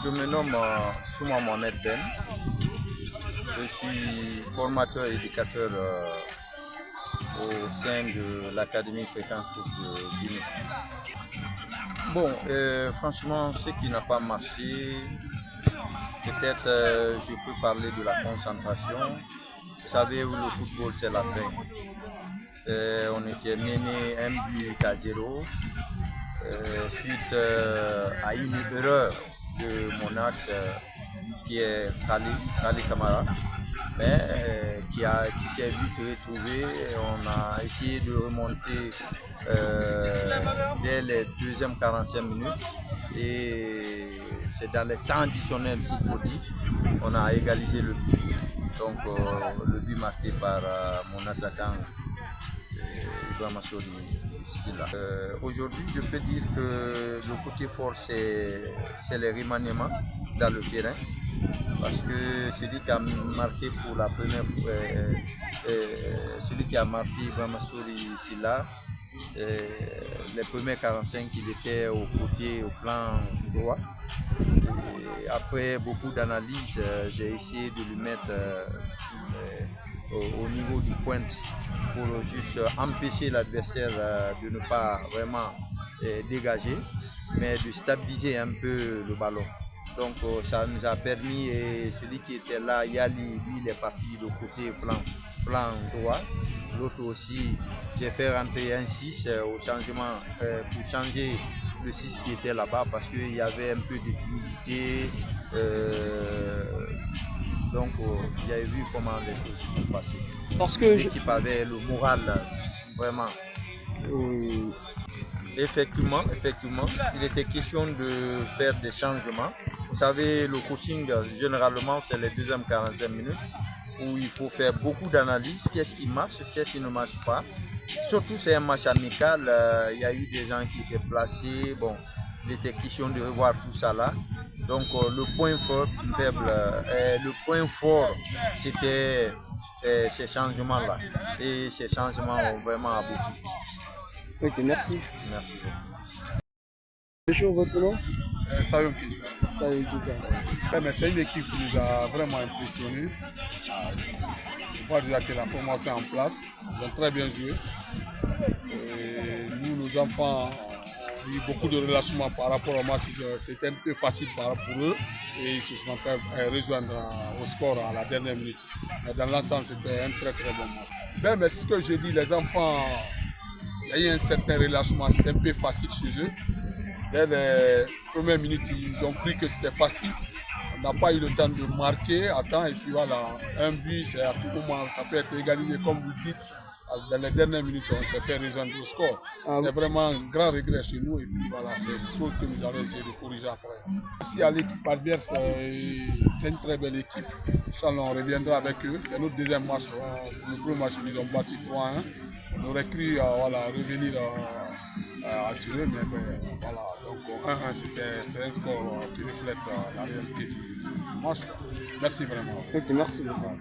Je me nomme Souma Mohamed Ben. Je suis formateur et éducateur au sein de l'Académie Fréquence Foot de Guinée. Bon, franchement, ce qui n'a pas marché, peut-être je peux parler de la concentration. Vous savez, le football, c'est la fin. On était mené 1-0 suite à une erreur de mon axe qui est Kali Kamara, mais qui s'est vite retrouvé. On a essayé de remonter dès les deuxièmes 45 minutes et c'est dans les temps additionnels, s'il faut dire, on a égalisé le but. Donc le but marqué par mon attaquant Ibrahima Sori. Aujourd'hui, je peux dire que le côté fort, c'est les remaniements dans le terrain. Parce que celui qui a marqué pour la première fois, celui qui a marqué Ibrahima Sori ici là, les premiers 45, il était au côté, au flanc droit. Et après beaucoup d'analyses, j'ai essayé de le mettre au niveau du pointe pour juste empêcher l'adversaire de ne pas vraiment dégager, mais de stabiliser un peu le ballon. Donc ça nous a permis, et celui qui était là, Yali, lui il est parti de côté flanc droit. L'autre aussi, j'ai fait rentrer un 6 au changement pour changer le 6 qui était là-bas parce qu'il y avait un peu de timidité. Donc j'ai vu comment les choses se sont passées. Parce que l'équipe avait le moral vraiment. Effectivement, il était question de faire des changements. Vous savez, le coaching, généralement, c'est les deuxièmes 45 minutes où il faut faire beaucoup d'analyses. Qu'est-ce qui marche, qu'est-ce qui ne marche pas. Surtout, c'est un match amical. Il y a eu des gens qui étaient placés. Bon, il était question de revoir tout ça là. Donc, le point fort, c'était ces changements-là. Et ces changements ont vraiment abouti. Ok, merci. Merci beaucoup. Bonjour, votre nom? Sayon Kita. C'est une équipe qui nous a vraiment impressionnés. On voit déjà que la formation est en place. Ils ont très bien joué. Et nous, nos enfants, ont eu beaucoup de relâchement par rapport au match. C'était un peu facile pour eux. Et ils se sont fait rejoindre au score à la dernière minute. Mais dans l'ensemble, c'était un très très bon match. Mais c'est ce que je dis, les enfants, il y a eu un certain relâchement. C'était un peu facile chez eux. Dès les premières minutes, ils ont cru que c'était facile. On n'a pas eu le temps de marquer à temps. Et puis voilà, un but, c'est à tout moment, ça peut être égalisé comme vous dites. Dans les dernières minutes, on s'est fait rejoindre au score. C'est vraiment un grand regret chez nous. Et puis voilà, c'est ce que nous allons essayer de corriger après. Ici à l'équipe adverse, c'est une très belle équipe. Inch'Allah, on reviendra avec eux. C'est notre deuxième match. Le premier match, ils nous ont battu 3-1. On aurait cru revenir assuré, mais voilà. Donc 1-1, c'est un score qui reflète la réalité du match. Merci vraiment. Ok, merci beaucoup.